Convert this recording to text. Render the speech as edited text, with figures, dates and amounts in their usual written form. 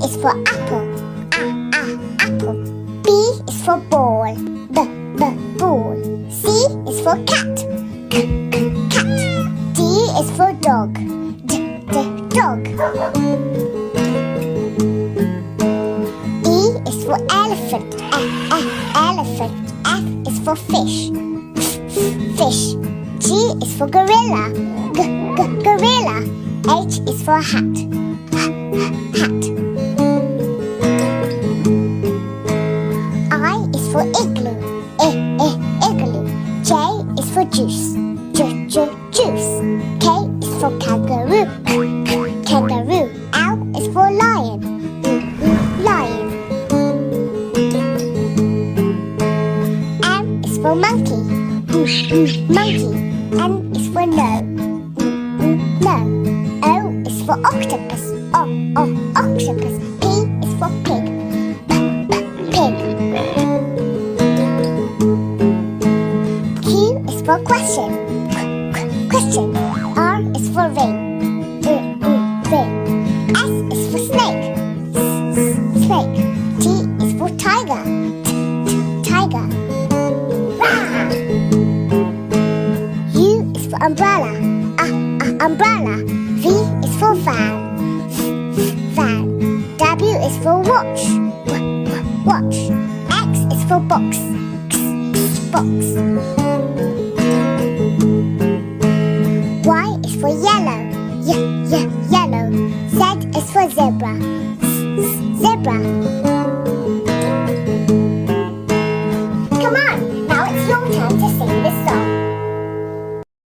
is for apple. Apple. B is for ball. Ball. C is for cat. Cat. D is for dog. Dog. E is for elephant. Elephant. F is for fish. Fish. G is for gorilla. Gorilla. H is for hat. Hat. I is for igloo. Igloo. J is for juice. Juice. K is for kangaroo. Kangaroo. L is for lion. Lion. M is for monkey. Monkey. N is for no. No. O is for octopus. Octopus. P is for pig. Pig. Q is for question. Question. R is for ring. Ring. S is for snake. Snake. T is for tiger. Tiger. U is for umbrella. Umbrella. V is for van. Van. W is for watch. Watch. X is for box. Box. Y is for yellow. Yellow. Z is for zebra.